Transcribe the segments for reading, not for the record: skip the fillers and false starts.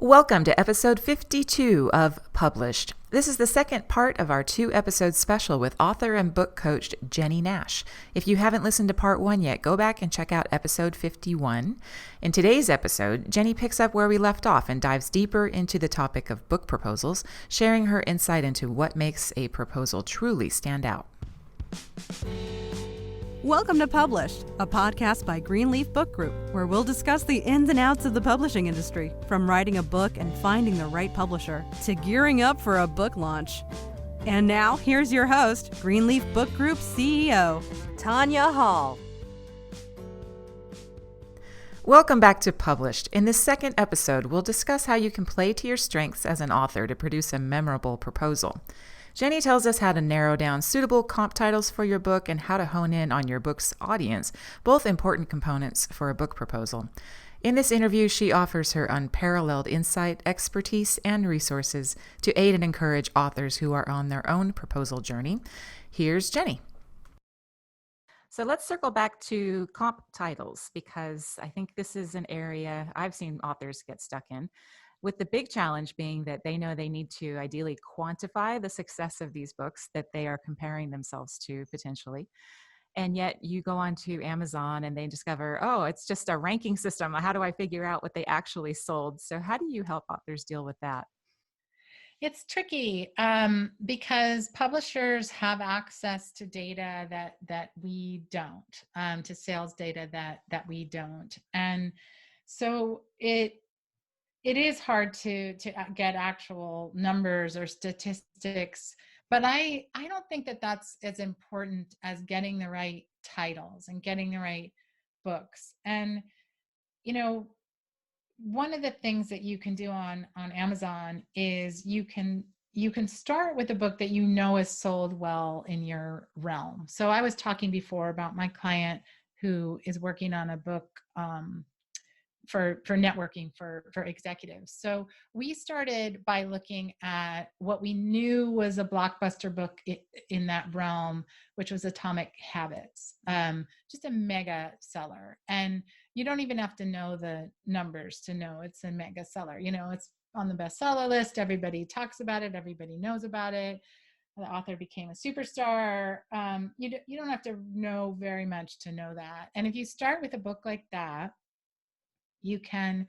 Welcome to episode 52 of Published. This is the second part of our 2-episode special with author and book coach Jennie Nash. If you haven't listened to part 1 yet, go back and check out episode 51. In today's episode, Jennie picks up where we left off and dives deeper into the topic of book proposals, sharing her insight into what makes a proposal truly stand out. Welcome to Published, a podcast by Greenleaf Book Group, where we'll discuss the ins and outs of the publishing industry, from writing a book and finding the right publisher, to gearing up for a book launch. And now, here's your host, Greenleaf Book Group CEO, Tanya Hall. Welcome back to Published. In this second episode, we'll discuss how you can play to your strengths as an author to produce a memorable proposal. Jennie tells us how to narrow down suitable comp titles for your book and how to hone in on your book's audience, both important components for a book proposal. In this interview, she offers her unparalleled insight, expertise, and resources to aid and encourage authors who are on their own proposal journey. Here's Jennie. So let's circle back to comp titles, because I think this is an area I've seen authors get stuck in, with the big challenge being that they know they need to ideally quantify the success of these books that they are comparing themselves to potentially. And yet you go on to Amazon and they discover, oh, it's just a ranking system. How do I figure out what they actually sold? So how do you help authors deal with that? It's tricky because publishers have access to data that we don't, to sales data that we don't, and so it is hard to get actual numbers or statistics. But I don't think that that's as important as getting the right titles and getting the right books. And you know, one of the things that you can do on Amazon is you can start with a book that you know is sold well in your realm. So I was talking before about my client who is working on a book for networking for executives. So we started by looking at what we knew was a blockbuster book in that realm, which was Atomic Habits, just a mega seller. And you don't even have to know the numbers to know it's a mega seller. You know, it's on the bestseller list. Everybody talks about it. Everybody knows about it. The author became a superstar. You don't have to know very much to know that. And if you start with a book like that, you can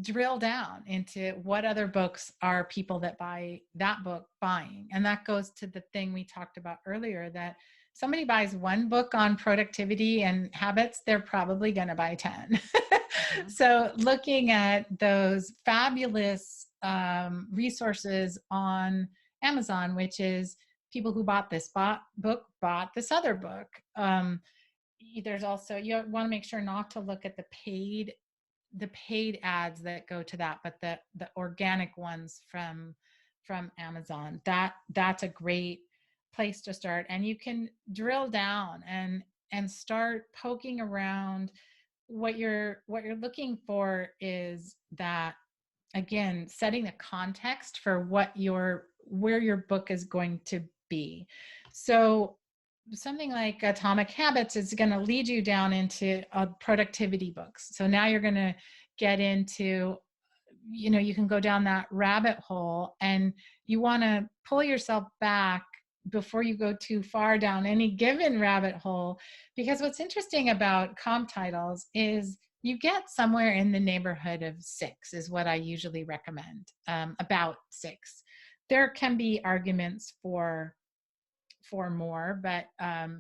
drill down into what other books are people that buy that book buying. And that goes to the thing we talked about earlier, that somebody buys one book on productivity and habits, they're probably going to buy 10. Mm-hmm. So looking at those fabulous resources on Amazon, which is people who bought this book bought this other book. There's also, you want to make sure not to look at the paid ads that go to that, but the organic ones from Amazon. That's a great place to start. And you can drill down and start poking around. What you're looking for is that, again, setting the context for where your book is going to be. So something like Atomic Habits is going to lead you down into productivity books. So now you're going to get into, you can go down that rabbit hole, and you want to pull yourself back before you go too far down any given rabbit hole. Because what's interesting about comp titles is you get somewhere in the neighborhood of 6 is what I usually recommend, about 6. There can be arguments for more, but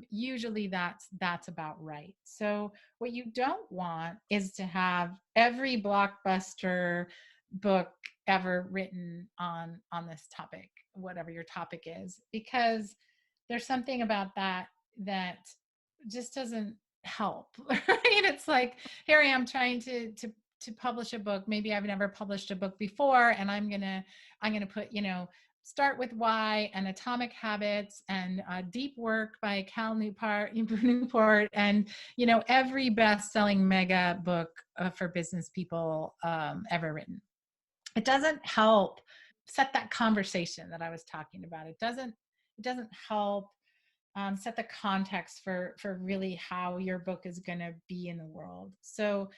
usually that's about right. So what you don't want is to have every blockbuster book ever written on this topic, whatever your topic is, because there's something about that just doesn't help. Right? It's like, here I am trying to publish a book. Maybe I've never published a book before, and I'm gonna put, Start with Why and Atomic Habits and Deep Work by Cal Newport, and every best-selling mega book for business people ever written. It doesn't help set that conversation that I was talking about. It doesn't help set the context for really how your book is going to be in the world. So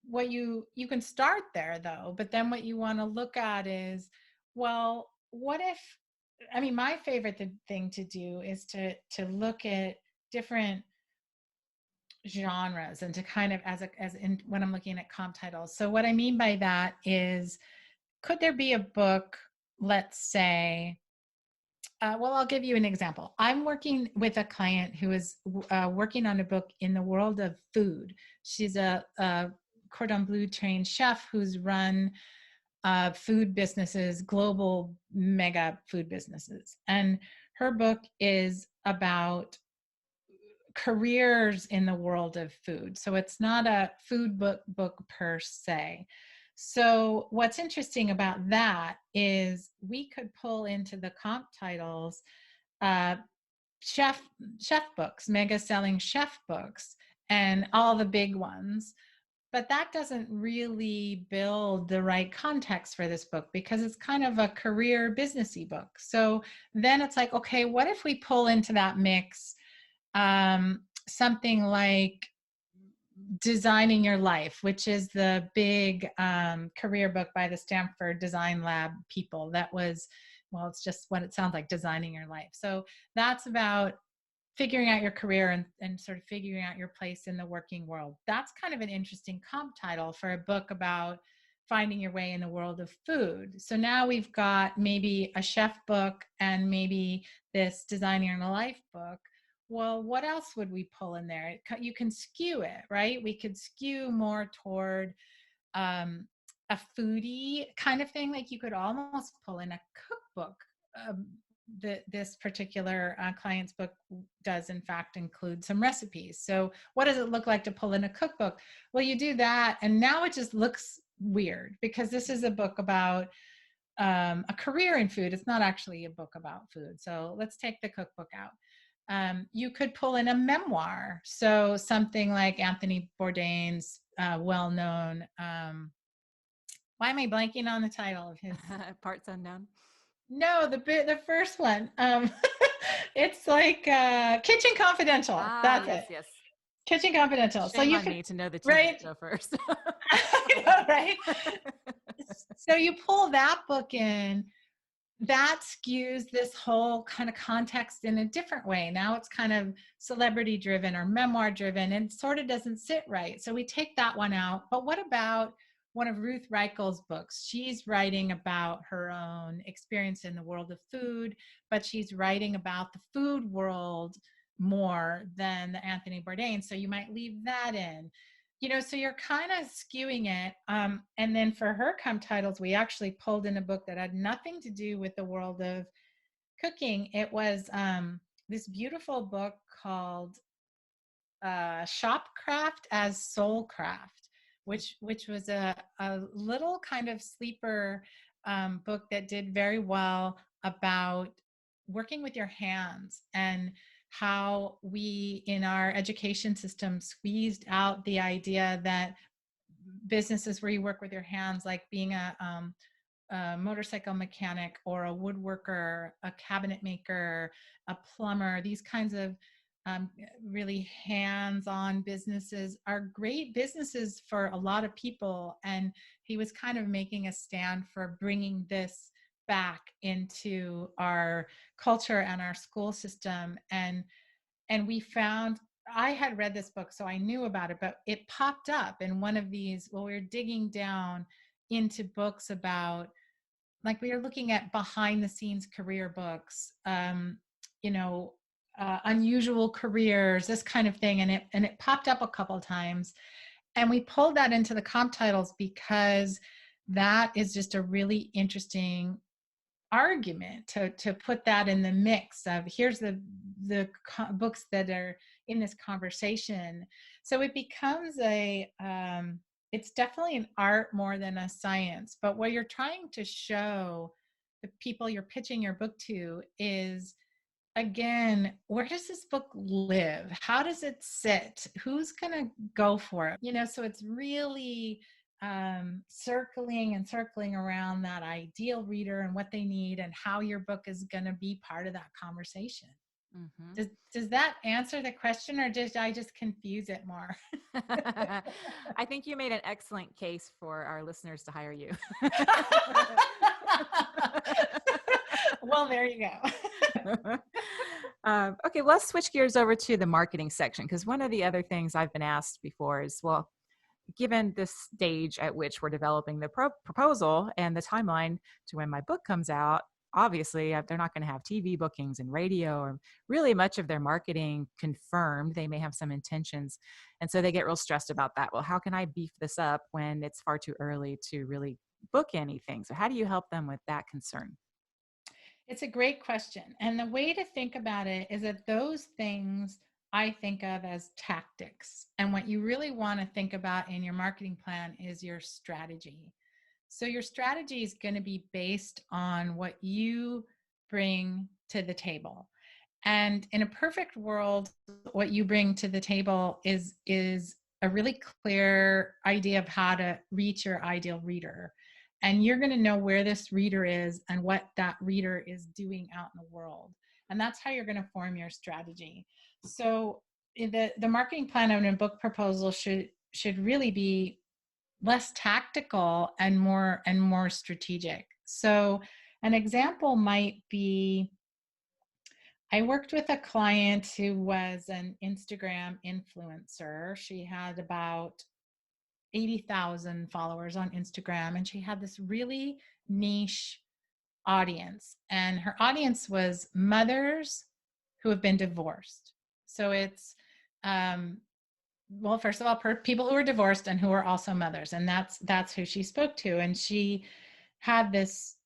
what you can start there though, but then what you want to look at is, well, what if, I mean, my favorite thing to do is to look at different genres and to kind of as in when I'm looking at comp titles. So what I mean by that is, could there be a book, let's say, well, I'll give you an example. I'm working with a client who is working on a book in the world of food. She's a cordon bleu trained chef who's run food businesses, global mega food businesses. And her book is about careers in the world of food. So it's not a food book per se. So what's interesting about that is we could pull into the comp titles uh, chef chef books, mega selling chef books, and all the big ones. But that doesn't really build the right context for this book because it's kind of a career businessy book. So then it's like, okay, what if we pull into that mix something like Designing Your Life, which is the big career book by the Stanford Design Lab people. That was, well, it's just what it sounds like, designing your life. So that's about figuring out your career and sort of figuring out your place in the working world. That's kind of an interesting comp title for a book about finding your way in the world of food. So now we've got maybe a chef book and maybe this Designing Your Life book. Well, what else would we pull in there? You can skew it, right? We could skew more toward um, a foodie kind of thing. Like you could almost pull in a cookbook. Um, this particular client's book does in fact include some recipes. So what does it look like to pull in a cookbook? Well, you do that, and now it just looks weird because this is a book about a career in food. It's not actually a book about food. So let's take the cookbook out. You could pull in a memoir. So something like Anthony Bourdain's well-known, why am I blanking on the title of his? Parts unknown. No, the first one. It's like Kitchen Confidential. Ah, That's yes, it. yes. Kitchen Confidential. So Shame you on could, me to know the TV right? show first. I know, right? So you pull that book in, that skews this whole kind of context in a different way. Now it's kind of celebrity driven or memoir driven and sort of doesn't sit right. So we take that one out. But what about one of Ruth Reichel's books? She's writing about her own experience in the world of food, but she's writing about the food world more than the Anthony Bourdain. So you might leave that in. So you're kind of skewing it. And then for her comp titles, we actually pulled in a book that had nothing to do with the world of cooking. It was this beautiful book called Shopcraft as Soulcraft, which was a little kind of sleeper book that did very well about working with your hands and how we in our education system squeezed out the idea that businesses where you work with your hands, like being a motorcycle mechanic or a woodworker, a cabinet maker, a plumber, these kinds of really hands-on businesses are great businesses for a lot of people. And he was kind of making a stand for bringing this back into our culture and our school system. And we found, I had read this book, so I knew about it, but it popped up in one of these, well, we were digging down into books about, like we were looking at behind the scenes career books, you know, unusual careers, this kind of thing. And it popped up a couple of times. And we pulled that into the comp titles because that is just a really interesting argument to put that in the mix of here's the books that are in this conversation. So it becomes it's definitely an art more than a science, but what you're trying to show the people you're pitching your book to is, again, where does this book live? How does it sit? Who's going to go for it? So it's really circling and circling around that ideal reader and what they need and how your book is going to be part of that conversation. Mm-hmm. Does that answer the question, or did I just confuse it more? I think you made an excellent case for our listeners to hire you. Well, there you go. Okay, well, let's switch gears over to the marketing section, because one of the other things I've been asked before is, well, given this stage at which we're developing the proposal and the timeline to when my book comes out, obviously they're not going to have TV bookings and radio or really much of their marketing confirmed. They may have some intentions. And so they get real stressed about that. Well, how can I beef this up when it's far too early to really book anything? So how do you help them with that concern? It's a great question. And the way to think about it is that those things I think of as tactics. And what you really want to think about in your marketing plan is your strategy. So your strategy is going to be based on what you bring to the table. And in a perfect world, what you bring to the table is a really clear idea of how to reach your ideal reader. And you're going to know where this reader is and what that reader is doing out in the world. And that's how you're going to form your strategy. So the marketing plan of a book proposal should really be less tactical and more strategic. So an example might be, I worked with a client who was an Instagram influencer. She had about 80,000 followers on Instagram, and she had this really niche audience. And her audience was mothers who have been divorced. So it's, well, first of all, people who are divorced and who are also mothers, and that's who she spoke to. And she had this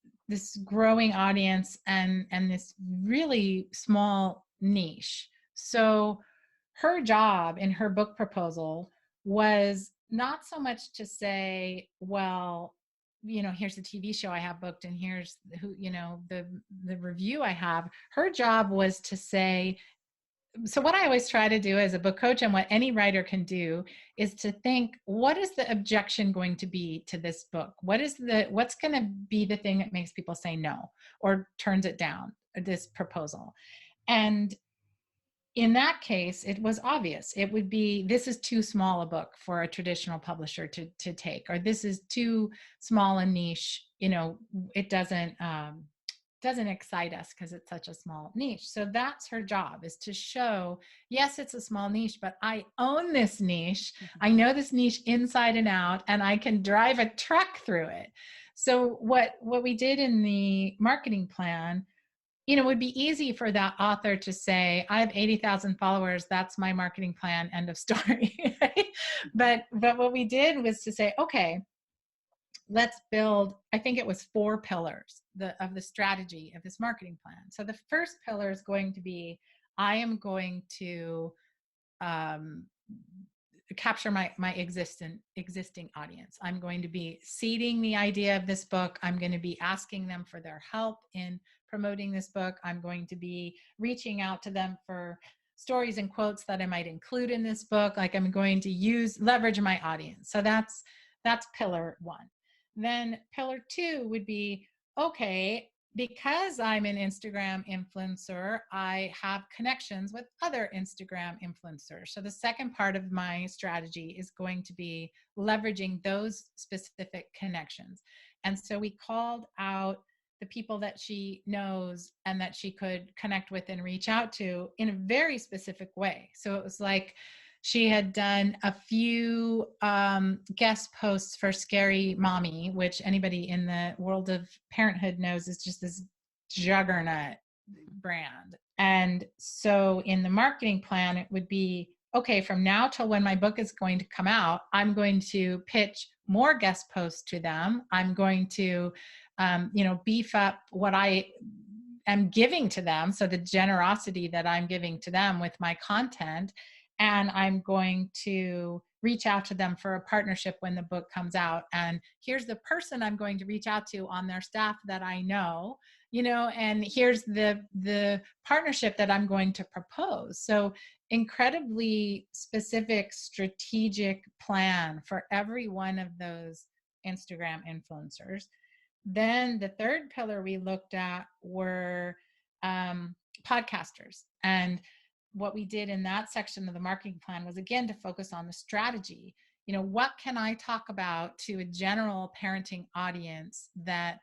growing audience and this really small niche. So her job in her book proposal was not so much to say, well, here's the TV show I have booked, and here's who, the review I have. Her job was to say, so what I always try to do as a book coach, and what any writer can do, is to think, what is the objection going to be to this book? What's going to be the thing that makes people say no or turns it down, this proposal? And in that case, it was obvious. It would be, this is too small a book for a traditional publisher to take, or this is too small a niche. It doesn't excite us because it's such a small niche. So that's her job, is to show, yes, it's a small niche, but I own this niche. I know this niche inside and out, and I can drive a truck through it. So what we did in the marketing plan, it would be easy for that author to say, I have 80,000 followers. That's my marketing plan. End of story. Right? But what we did was to say, okay, let's build, I think it was 4 pillars of the strategy of this marketing plan. So the first pillar is going to be, I am going to capture my existing audience. I'm going to be seeding the idea of this book. I'm going to be asking them for their help in promoting this book. I'm going to be reaching out to them for stories and quotes that I might include in this book. Like, I'm going to leverage my audience. So that's pillar 1. Then pillar 2 would be, okay, because I'm an Instagram influencer, I have connections with other Instagram influencers. So the second part of my strategy is going to be leveraging those specific connections. And so we called out the people that she knows and that she could connect with and reach out to in a very specific way. So it was like, she had done a few guest posts for Scary Mommy, which anybody in the world of parenthood knows is just this juggernaut brand. And so in the marketing plan, it would be, okay, from now till when my book is going to come out, I'm going to pitch more guest posts to them. I'm going to, beef up what I am giving to them. So the generosity that I'm giving to them with my content. And I'm going to reach out to them for a partnership when the book comes out. And here's the person I'm going to reach out to on their staff that I know, and here's the partnership that I'm going to propose. So incredibly specific strategic plan for every one of those Instagram influencers. Then the third pillar we looked at were podcasters. And what we did in that section of the marketing plan was, again, to focus on the strategy. What can I talk about to a general parenting audience that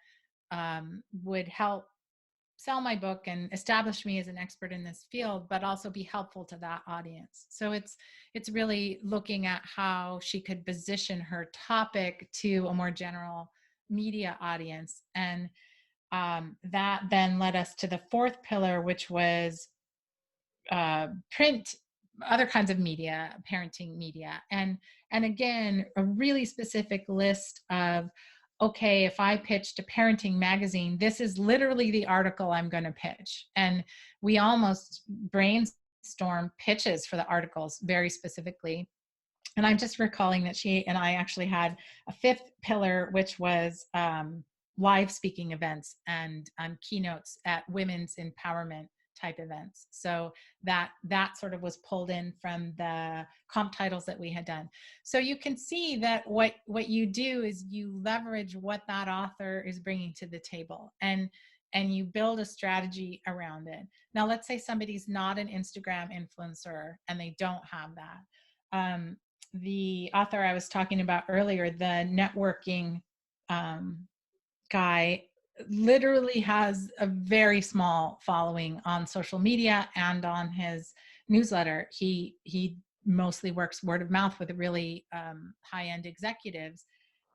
would help sell my book and establish me as an expert in this field, but also be helpful to that audience. So it's really looking at how she could position her topic to a more general media audience. And that then led us to the fourth pillar, which was print, other kinds of media, parenting media, and again, a really specific list of, okay, if I pitched a parenting magazine, this is literally the article I'm going to pitch. And we almost brainstorm pitches for the articles very specifically. And I'm just recalling that she and I actually had a fifth pillar, which was live speaking events and keynotes at women's empowerment type events. So that sort of was pulled in from the comp titles that we had done. So you can see that what you do is you leverage what that author is bringing to the table, and you build a strategy around it. Now, let's say somebody's not an Instagram influencer and they don't have that. The author I was talking about earlier, the networking guy, literally has a very small following on social media and on his newsletter. He mostly works word of mouth with really high-end executives.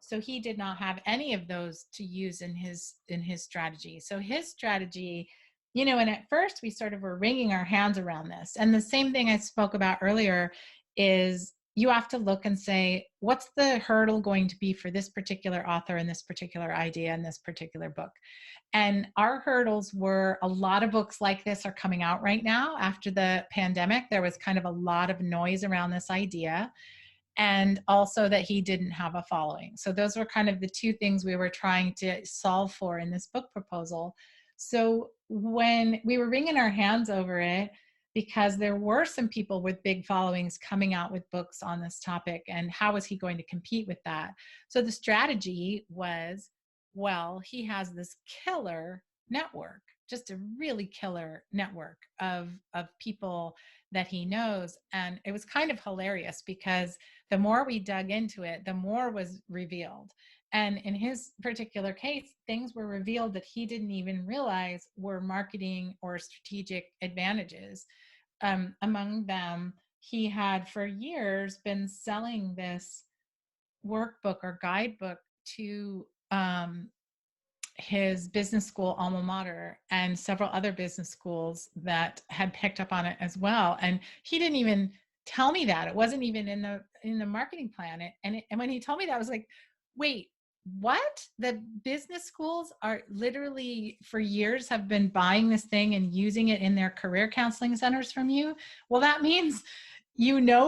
So he did not have any of those to use in his strategy. So his strategy, and at first we sort of were wringing our hands around this. And the same thing I spoke about earlier is you have to look and say, what's the hurdle going to be for this particular author and this particular idea and this particular book? And our hurdles were, a lot of books like this are coming out right now. After the pandemic, there was kind of a lot of noise around this idea, and also that he didn't have a following. So those were kind of the two things we were trying to solve for in this book proposal. So when we were wringing our hands over it, because there were some people with big followings coming out with books on this topic, and how was he going to compete with that? So the strategy was, well, he has this killer network, just a really killer network of people that he knows. And it was kind of hilarious because the more we dug into it, the more was revealed. And in his particular case, things were revealed that he didn't even realize were marketing or strategic advantages. Among them, he had for years been selling this workbook or guidebook to his business school alma mater and several other business schools that had picked up on it as well. And he didn't even tell me that. It wasn't even in the marketing plan. And when he told me that, I was like, wait, what? The business schools are literally for years have been buying this thing and using it in their career counseling centers from you? Well, that means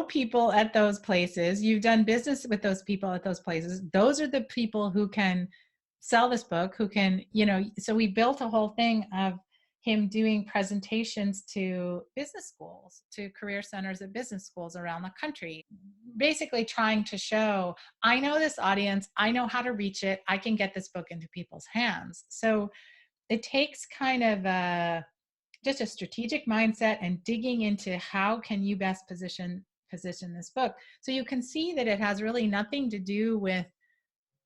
people at those places. You've done business with those people at those places. Those are the people who can sell this book, who can, so we built a whole thing of him doing presentations to business schools, to career centers at business schools around the country, basically trying to show, I know this audience, I know how to reach it, I can get this book into people's hands. So it takes kind of just a strategic mindset and digging into how can you best position this book. So you can see that it has really nothing to do with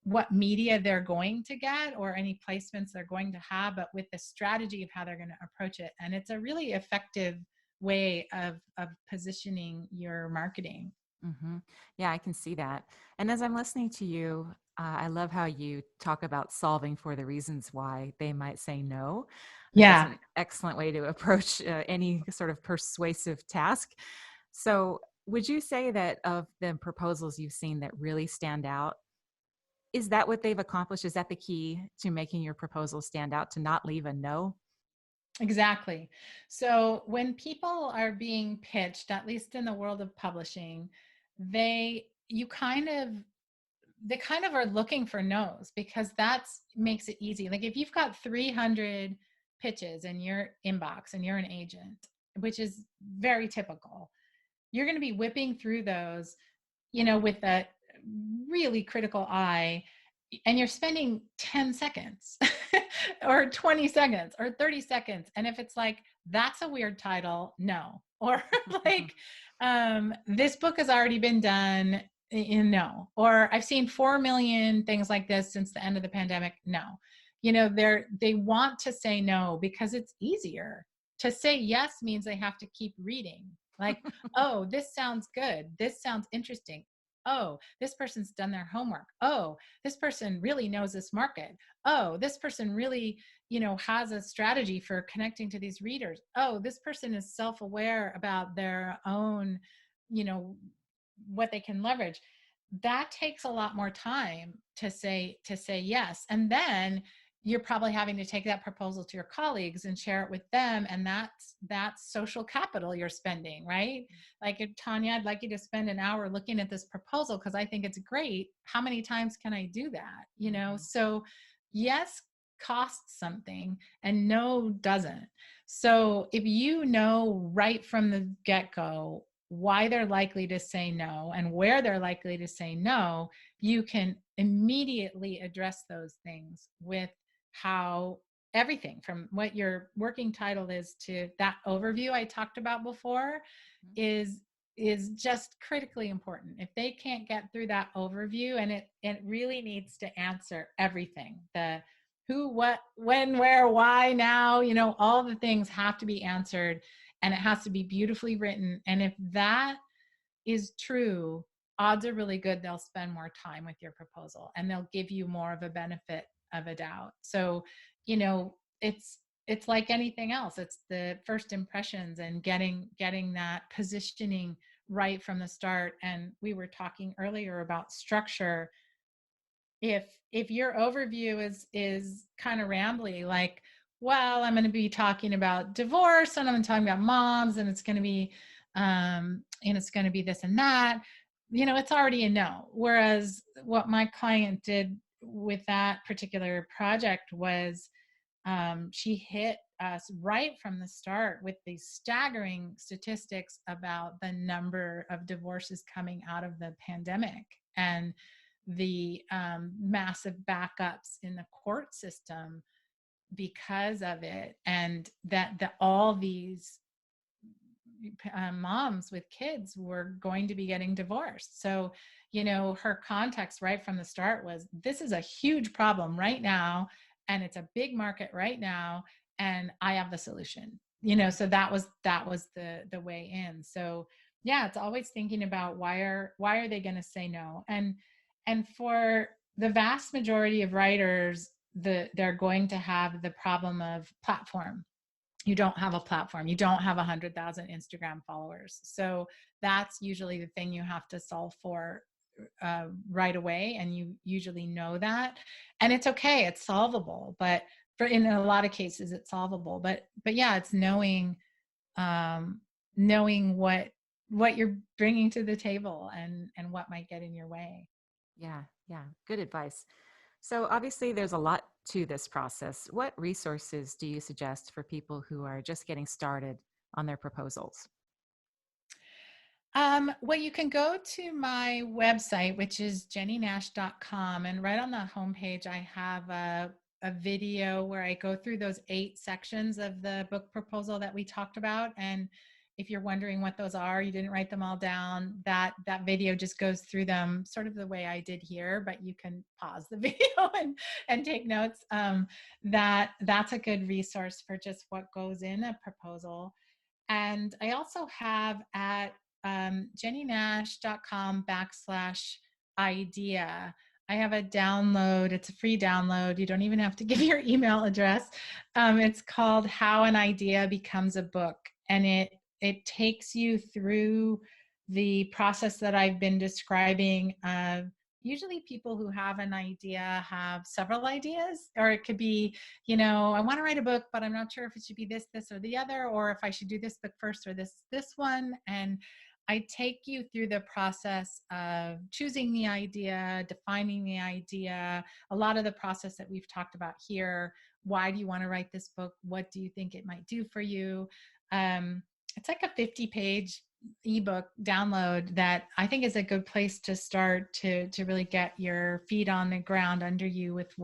what media they're going to get or any placements they're going to have, but with the strategy of how they're going to approach it. And it's a really effective way of positioning your marketing. Mm-hmm. Yeah, I can see that. And as I'm listening to you, I love how you talk about solving for the reasons why they might say no. I think that's Yeah, an excellent way to approach any sort of persuasive task. So, would you say that of the proposals you've seen that really stand out, is that what they've accomplished? Is that the key to making your proposal stand out, to not leave a no? exactly. So when people are being pitched, at least in the world of publishing, they you kind of they kind of are looking for no's, because that's makes it easy. Like if you've got 300 pitches in your inbox and you're an agent, which is very typical, you're going to be whipping through those, with a really critical eye, and you're spending 10 seconds or 20 seconds or 30 seconds. And if it's like, that's a weird title, no. Or like, this book has already been done, no. Or I've seen 4 million things like this since the end of the pandemic, no. They want to say no because it's easier. To say yes means they have to keep reading. Like, oh, this sounds good. This sounds interesting. Oh, this person's done their homework. Oh, this person really knows this market. Oh, this person really, has a strategy for connecting to these readers. Oh, this person is self-aware about their own, you know, what they can leverage. That takes a lot more time to say yes. And then you're probably having to take that proposal to your colleagues and share it with them. And that's social capital you're spending, right? Like, Tanya, I'd like you to spend an hour looking at this proposal because I think it's great. How many times can I do that? So yes costs something and no doesn't. So if you know right from the get-go why they're likely to say no and where they're likely to say no, you can immediately address those things with how everything from what your working title is to that overview I talked about before is just critically important. If they can't get through that overview, and it really needs to answer everything, the who, what, when, where, why, now, all the things have to be answered, and it has to be beautifully written. And if that is true, odds are really good they'll spend more time with your proposal and they'll give you more of a benefit of a doubt. So, it's like anything else. It's the first impressions and getting that positioning right from the start. And we were talking earlier about structure. If your overview is kind of rambly, like, well, I'm going to be talking about divorce and I'm talking about moms and it's going to be and it's going to be this and that, it's already a no. Whereas what my client did with that particular project was she hit us right from the start with these staggering statistics about the number of divorces coming out of the pandemic and the massive backups in the court system because of it, and that all these moms with kids were going to be getting divorced. So, her context right from the start was, this is a huge problem right now, and it's a big market right now, and I have the solution. So that was the way in. So yeah, it's always thinking about why are they going to say no, and for the vast majority of writers, they're going to have the problem of platform. You don't have a platform. You don't have 100,000 Instagram followers. So that's usually the thing you have to solve for right away. And you usually know that. And it's okay. It's solvable. But in a lot of cases, it's solvable. But yeah, it's knowing what you're bringing to the table and what might get in your way. Yeah, good advice. So obviously there's a lot to this process. What resources do you suggest for people who are just getting started on their proposals? Well, you can go to my website, which is jennienash.com. And right on the homepage, I have a video where I go through those 8 sections of the book proposal that we talked about. And if you're wondering what those are, you didn't write them all down, that video just goes through them sort of the way I did here, but you can pause the video and take notes. That's a good resource for just what goes in a proposal. And I also have at jennienash.com/idea. I have a download. It's a free download. You don't even have to give your email address. It's called How an Idea Becomes a Book. And it takes you through the process that I've been describing. Usually people who have an idea have several ideas, or it could be, I want to write a book, but I'm not sure if it should be this, or the other, or if I should do this book first or this one. And I take you through the process of choosing the idea, defining the idea, a lot of the process that we've talked about here. Why do you want to write this book? What do you think it might do for you? it's like a 50-page ebook download that I think is a good place to start to really get your feet on the ground under you with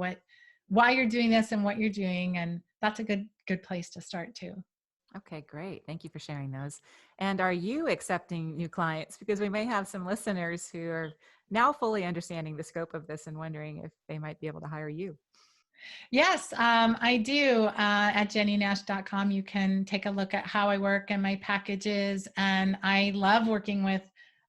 why you're doing this and what you're doing. And that's a good place to start too. Okay, great. Thank you for sharing those. And are you accepting new clients? Because we may have some listeners who are now fully understanding the scope of this and wondering if they might be able to hire you. Yes, I do. At jennienash.com, you can take a look at how I work and my packages. And I love working with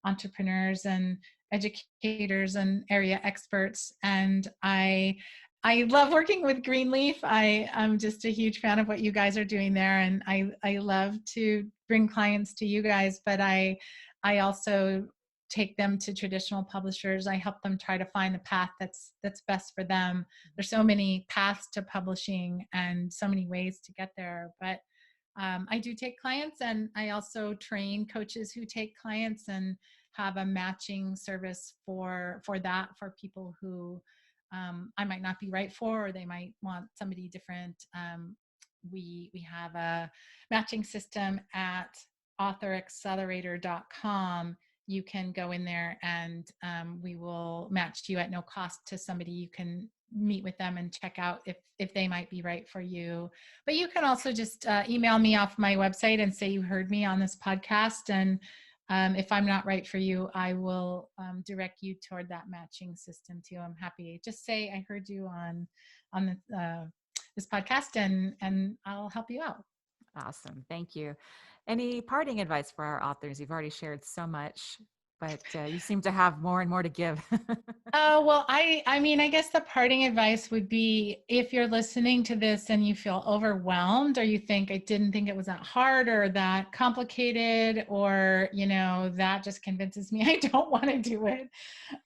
entrepreneurs and educators and area experts. And I love working with Greenleaf. I'm just a huge fan of what you guys are doing there. And I love to bring clients to you guys, but I also take them to traditional publishers. I help them try to find the path that's best for them. There's so many paths to publishing and so many ways to get there. But I do take clients, and I also train coaches who take clients and have a matching service for that for people who I might not be right for, or they might want somebody different. We have a matching system at authoraccelerator.com. You can go in there and we will match you at no cost to somebody. You can meet with them and check out if they might be right for you. But you can also just email me off my website and say you heard me on this podcast. And if I'm not right for you, I will direct you toward that matching system too. I'm happy. Just say I heard you on this podcast, and I'll help you out. Awesome. Thank you. Any parting advice for our authors? You've already shared so much, but you seem to have more and more to give. Well, I mean, I guess the parting advice would be, if you're listening to this and you feel overwhelmed, or you think I didn't think it was that hard or that complicated, or, that just convinces me I don't want to do it.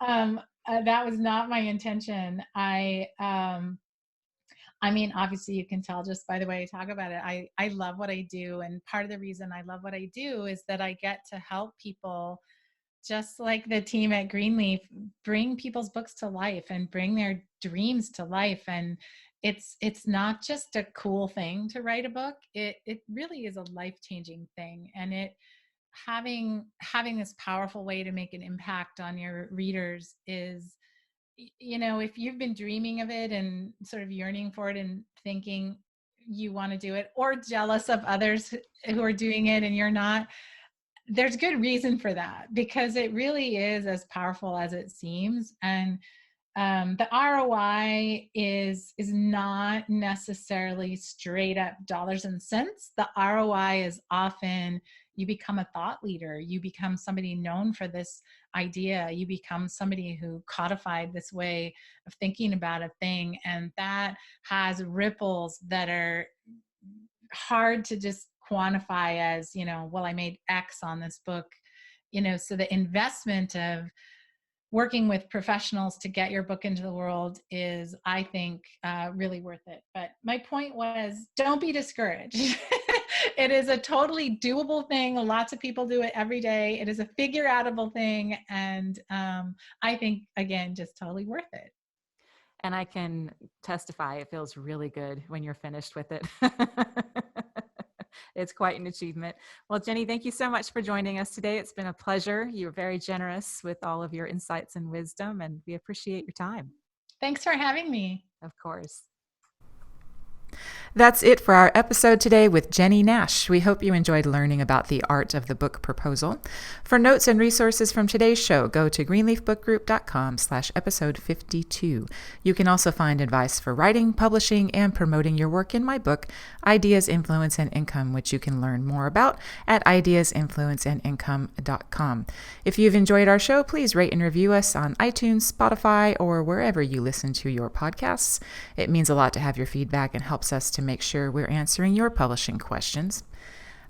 That was not my intention. I mean, obviously you can tell just by the way I talk about it. I love what I do. And part of the reason I love what I do is that I get to help people, just like the team at Greenleaf, bring people's books to life and bring their dreams to life. And it's not just a cool thing to write a book. It really is a life-changing thing. And having this powerful way to make an impact on your readers is, if you've been dreaming of it and sort of yearning for it and thinking you want to do it, or jealous of others who are doing it and you're not, there's good reason for that, because it really is as powerful as it seems. And the ROI is not necessarily straight up dollars and cents. The ROI is often you become a thought leader. You become somebody known for this idea. You become somebody who codified this way of thinking about a thing. And that has ripples that are hard to just quantify as, well, I made X on this book, so the investment of working with professionals to get your book into the world is, I think, really worth it. But my point was, don't be discouraged. It is a totally doable thing. Lots of people do it every day. It is a figure outable thing. And I think, again, just totally worth it. And I can testify, it feels really good when you're finished with it. It's quite an achievement. Well, Jennie, thank you so much for joining us today. It's been a pleasure. You were very generous with all of your insights and wisdom, and we appreciate your time. Thanks for having me. Of course. That's it for our episode today with Jennie Nash. We hope you enjoyed learning about the art of the book proposal. For notes and resources from today's show, go to greenleafbookgroup.com/episode 52. You can also find advice for writing, publishing, and promoting your work in my book, Ideas, Influence, and Income, which you can learn more about at ideasinfluenceandincome.com. If you've enjoyed our show, please rate and review us on iTunes, Spotify, or wherever you listen to your podcasts. It means a lot to have your feedback and helps us to make sure we're answering your publishing questions.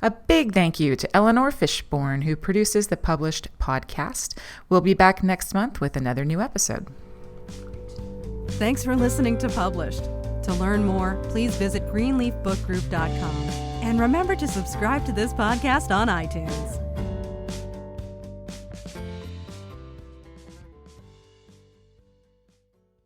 A big thank you to Eleanor Fishborn, who produces the Published podcast. We'll be back next month with another new episode. Thanks for listening to Published. To learn more, please visit greenleafbookgroup.com. And remember to subscribe to this podcast on iTunes.